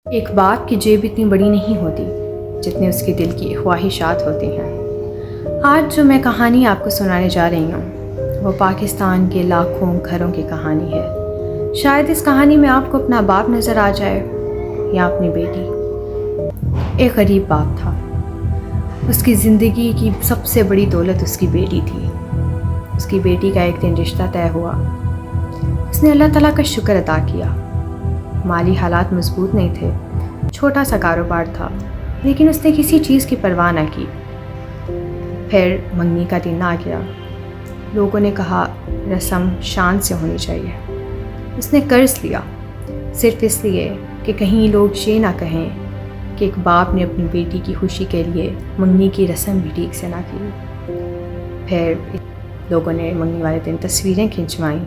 ایک باپ کی جیب اتنی بڑی نہیں ہوتی جتنے اس کے دل کی خواہشات ہوتی ہیں۔ آج جو میں کہانی آپ کو سنانے جا رہی ہوں وہ پاکستان کے لاکھوں گھروں کی کہانی ہے۔ شاید اس کہانی میں آپ کو اپنا باپ نظر آ جائے یا اپنی بیٹی۔ ایک غریب باپ تھا، اس کی زندگی کی سب سے بڑی دولت اس کی بیٹی تھی۔ اس کی بیٹی کا ایک دن رشتہ طے ہوا۔ اس نے اللہ تعالیٰ کا شکر ادا کیا۔ مالی حالات مضبوط نہیں تھے، چھوٹا سا کاروبار تھا، لیکن اس نے کسی چیز کی پرواہ نہ کی۔ پھر منگنی کا دن آ گیا۔ لوگوں نے کہا رسم شان سے ہونی چاہیے۔ اس نے قرض لیا، صرف اس لیے کہ کہیں لوگ یہ نہ کہیں کہ ایک باپ نے اپنی بیٹی کی خوشی کے لیے منگنی کی رسم بھی ٹھیک سے نہ کی۔ پھر لوگوں نے منگنی والے دن تصویریں کھنچوائیں،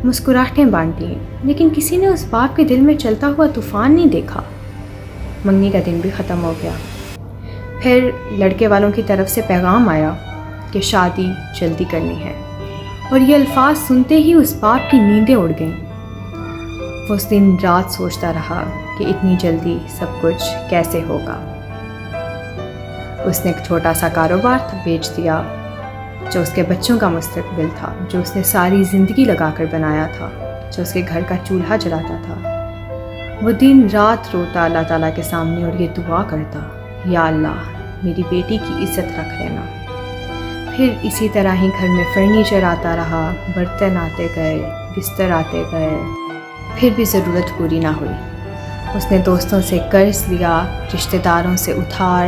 مسکراہٹیں بانٹیں، لیکن کسی نے اس باپ کے دل میں چلتا ہوا طوفان نہیں دیکھا۔ منگنی کا دن بھی ختم ہو گیا۔ پھر لڑکے والوں کی طرف سے پیغام آیا کہ شادی جلدی کرنی ہے، اور یہ الفاظ سنتے ہی اس باپ کی نیندیں اڑ گئیں۔ وہ اس دن رات سوچتا رہا کہ اتنی جلدی سب کچھ کیسے ہوگا۔ اس نے ایک چھوٹا سا کاروبار بیچ دیا جو اس کے بچوں کا مستقبل تھا، جو اس نے ساری زندگی لگا کر بنایا تھا، جو اس کے گھر کا چولہا جلاتا تھا۔ وہ دن رات روتا اللہ تعالیٰ کے سامنے اور یہ دعا کرتا، یا اللہ میری بیٹی کی عزت رکھ لینا۔ پھر اسی طرح ہی گھر میں فرنیچر آتا رہا، برتن آتے گئے، بستر آتے گئے، پھر بھی ضرورت پوری نہ ہوئی۔ اس نے دوستوں سے قرض لیا، رشتہ داروں سے ادھار،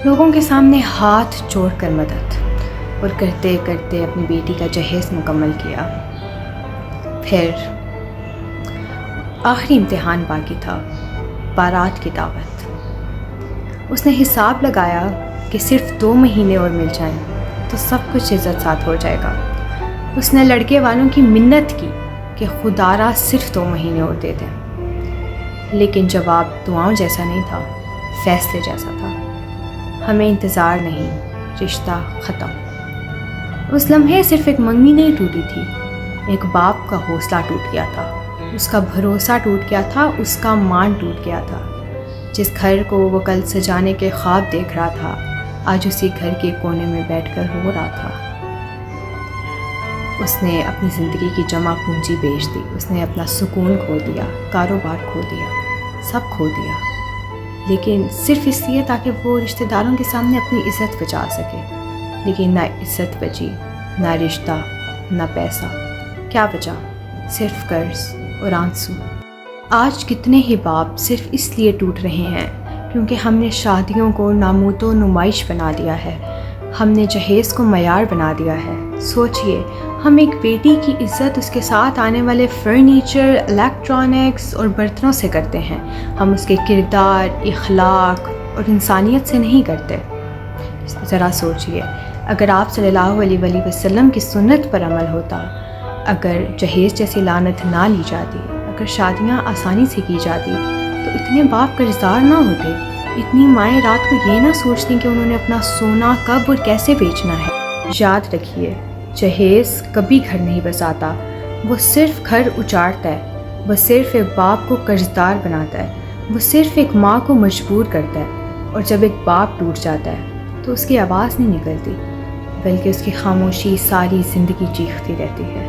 لوگوں کے سامنے ہاتھ جوڑ کر مدد، اور کرتے کرتے اپنی بیٹی کا جہیز مکمل کیا۔ پھر آخری امتحان باقی تھا، بارات کی دعوت۔ اس نے حساب لگایا کہ صرف 2 مہینے اور مل جائیں تو سب کچھ عزت ساتھ ہو جائے گا۔ اس نے لڑکے والوں کی منت کی کہ خدا را صرف 2 مہینے اور دے دیں، لیکن جواب دعاؤں جیسا نہیں تھا، فیصلے جیسا تھا۔ ہمیں انتظار نہیں، رشتہ ختم۔ اس لمحے صرف ایک منگنی نہیں ٹوٹی تھی، ایک باپ کا حوصلہ ٹوٹ گیا تھا، اس کا بھروسہ ٹوٹ گیا تھا، اس کا مان ٹوٹ گیا تھا۔ جس گھر کو وہ کل سجانے کے خواب دیکھ رہا تھا، آج اسی گھر کے کونے میں بیٹھ کر رو رہا تھا۔ اس نے اپنی زندگی کی جمع پونجی بیچ دی، اس نے اپنا سکون کھو دیا، کاروبار کھو دیا، سب کھو دیا، لیکن صرف اس لیے تاکہ وہ رشتہ داروں کے سامنے اپنی عزت بچا سکے۔ لیکن نہ عزت بچی، نہ رشتہ، نہ پیسہ، کیا بچا؟ صرف قرض اور آنسو۔ آج کتنے ہی باپ صرف اس لیے ٹوٹ رہے ہیں کیونکہ ہم نے شادیوں کو ناموت و نمائش بنا دیا ہے، ہم نے جہیز کو معیار بنا دیا ہے۔ سوچئے، ہم ایک بیٹی کی عزت اس کے ساتھ آنے والے فرنیچر، الیکٹرانکس اور برتنوں سے کرتے ہیں، ہم اس کے کردار، اخلاق اور انسانیت سے نہیں کرتے۔ ذرا سوچئے، اگر آپ صلی اللہ علیہ وسلم کی سنت پر عمل ہوتا، اگر جہیز جیسی لعنت نہ لی جاتی، اگر شادیاں آسانی سے کی جاتی، تو اتنے باپ قرضدار نہ ہوتے، اتنی مائیں رات کو یہ نہ سوچتی کہ انہوں نے اپنا سونا کب اور کیسے بیچنا ہے۔ یاد رکھیے، جہیز کبھی گھر نہیں بساتا، وہ صرف گھر اجاڑتا ہے، وہ صرف ایک باپ کو قرضدار بناتا ہے، وہ صرف ایک ماں کو مجبور کرتا ہے، اور جب ایک باپ ٹوٹ جاتا ہے تو اس کی آواز نہیں نکلتی، بلکہ اس کی خاموشی ساری زندگی چیختی رہتی ہے۔